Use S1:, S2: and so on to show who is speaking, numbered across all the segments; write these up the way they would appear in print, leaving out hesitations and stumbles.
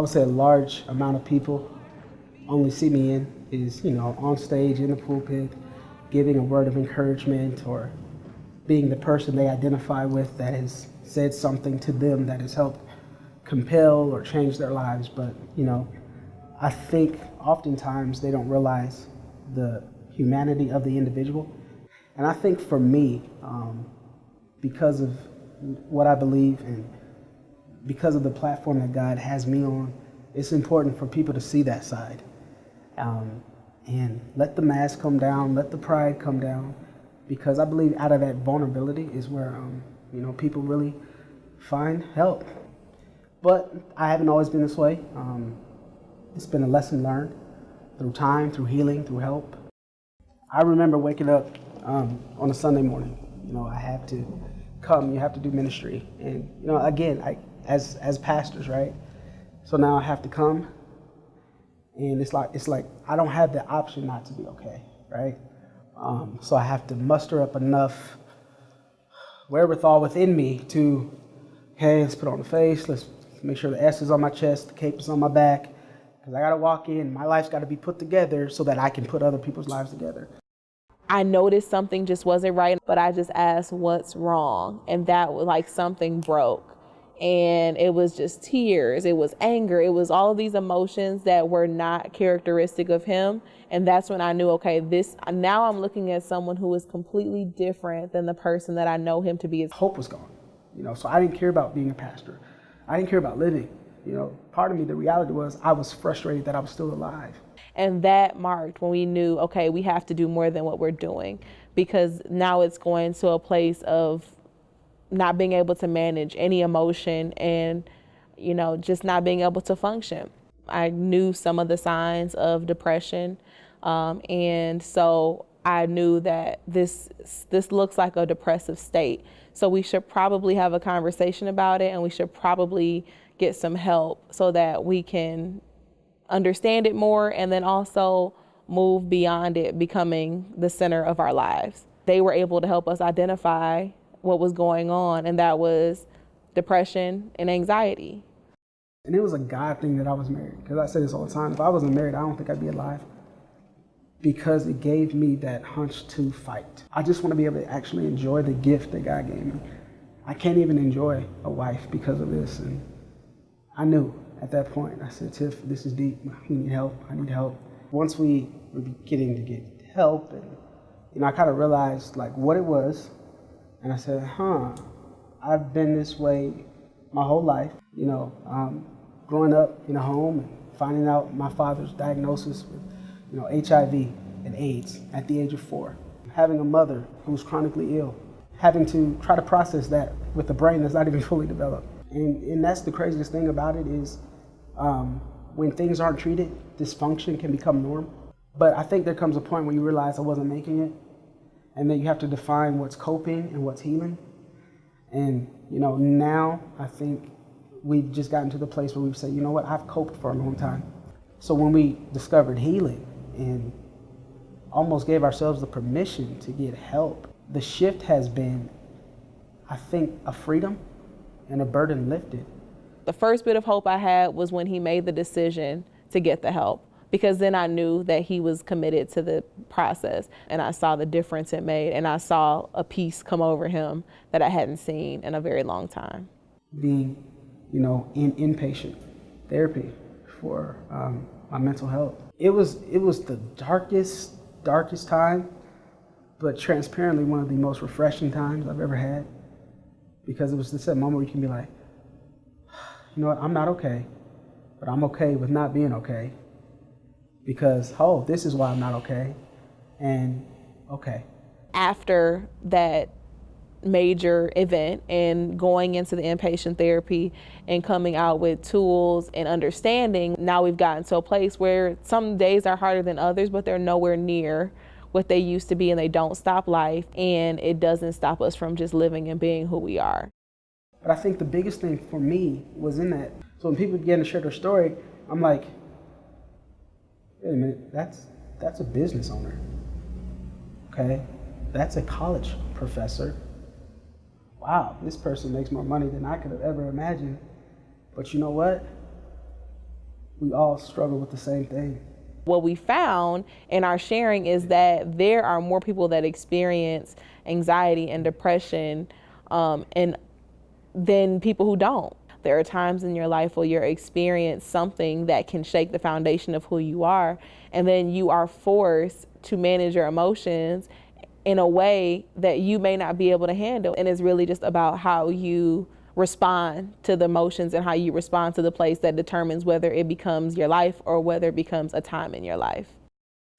S1: would say a large amount of people only see me in is, on stage in the pulpit, giving a word of encouragement or being the person they identify with that has said something to them that has helped compel or change their lives. But, I think oftentimes they don't realize the humanity of the individual. And I think for me, because of what I believe and because of the platform that God has me on, it's important for people to see that side. And let the mask come down, let the pride come down, because I believe out of that vulnerability is where, people really find help. But I haven't always been this way. It's been a lesson learned through time, through healing, through help. I remember waking up on a Sunday morning. I have to come, you have to do ministry. And, again, as pastors, right? So now I have to come, and it's like I don't have the option not to be okay, right? So I have to muster up enough wherewithal within me to, okay, let's put on the face, let's make sure the S is on my chest, the cape is on my back, because I got to walk in, my life's got to be put together so that I can put other people's lives together.
S2: I noticed something just wasn't right, but I just asked what's wrong, and that was like something broke. And it was just tears, it was anger, it was all of these emotions that were not characteristic of him. And that's when I knew, okay, now I'm looking at someone who is completely different than the person that I know him to be.
S1: Hope was gone, so I didn't care about being a pastor. I didn't care about living. Part of me, the reality was I was frustrated that I was still alive.
S2: And that marked when we knew, okay, we have to do more than what we're doing, because now it's going to a place of not being able to manage any emotion and, just not being able to function. I knew some of the signs of depression. And so I knew that this looks like a depressive state. So we should probably have a conversation about it, and we should probably get some help so that we can understand it more and then also move beyond it becoming the center of our lives. They were able to help us identify what was going on, and that was depression and anxiety.
S1: And it was a God thing that I was married, because I say this all the time, if I wasn't married, I don't think I'd be alive, because it gave me that hunch to fight. I just want to be able to actually enjoy the gift that God gave me. I can't even enjoy a wife because of this. And I knew at that point, I said, Tiff, this is deep. We need help. I need help. Once we were beginning to get help, and I kind of realized like what it was. And I said, I've been this way my whole life. Growing up in a home and finding out my father's diagnosis with, HIV and AIDS at the age of 4. Having a mother who was chronically ill. Having to try to process that with a brain that's not even fully developed. And that's the craziest thing about it is when things aren't treated, dysfunction can become norm. But I think there comes a point where you realize I wasn't making it, and then you have to define what's coping and what's healing. And now I think we've just gotten to the place where we say, what, I've coped for a long time. So when we discovered healing and almost gave ourselves the permission to get help, the shift has been, I think, a freedom and a burden lifted.
S2: The first bit of hope I had was when he made the decision to get the help, because then I knew that he was committed to the process, and I saw the difference it made, and I saw a peace come over him that I hadn't seen in a very long time.
S1: Being, in inpatient therapy for my mental health, it was the darkest time, but transparently one of the most refreshing times I've ever had, because it was just that moment where you can be like, you know what, I'm not okay, but I'm okay with not being okay, because, this is why I'm not okay, and okay.
S2: After that major event and going into the inpatient therapy and coming out with tools and understanding, now we've gotten to a place where some days are harder than others, but they're nowhere near what they used to be, and they don't stop life, and it doesn't stop us from just living and being who we are.
S1: But I think the biggest thing for me was in that. So when people began to share their story, I'm like, wait a minute, that's a business owner, okay? That's a college professor. Wow, this person makes more money than I could have ever imagined. But you know what? We all struggle with the same thing.
S2: What we found in our sharing is that there are more people that experience anxiety and depression and than people who don't. There are times in your life where you experience something that can shake the foundation of who you are, and then you are forced to manage your emotions in a way that you may not be able to handle. And it's really just about how you respond to the emotions and how you respond to the place that determines whether it becomes your life or whether it becomes a time in your life.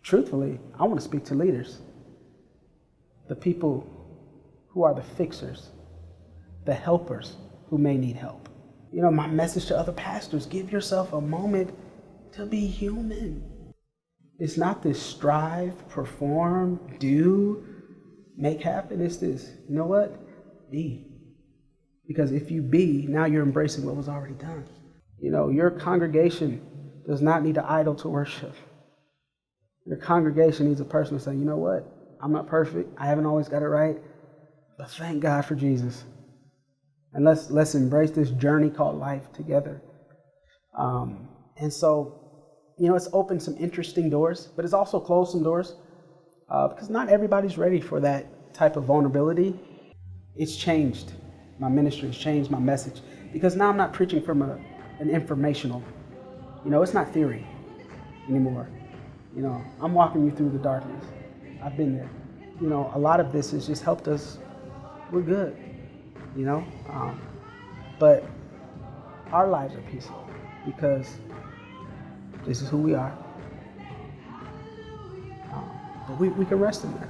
S1: Truthfully, I want to speak to leaders, the people who are the fixers, the helpers who may need help. You know, my message to other pastors, give yourself a moment to be human. It's not this strive, perform, do, make happen. It's this, you know what? Be. Because if you be, now you're embracing what was already done. You know, your congregation does not need an idol to worship. Your congregation needs a person to say, you know what? I'm not perfect. I haven't always got it right. But thank God for Jesus. And let's embrace this journey called life together. And so, you know, it's opened some interesting doors, but it's also closed some doors because not everybody's ready for that type of vulnerability. It's changed. My ministry has changed my message because now I'm not preaching from an informational, you know, it's not theory anymore. You know, I'm walking you through the darkness. I've been there. You know, a lot of this has just helped us. We're good, you know, but our lives are peaceful because this is who we are. But we can rest in that.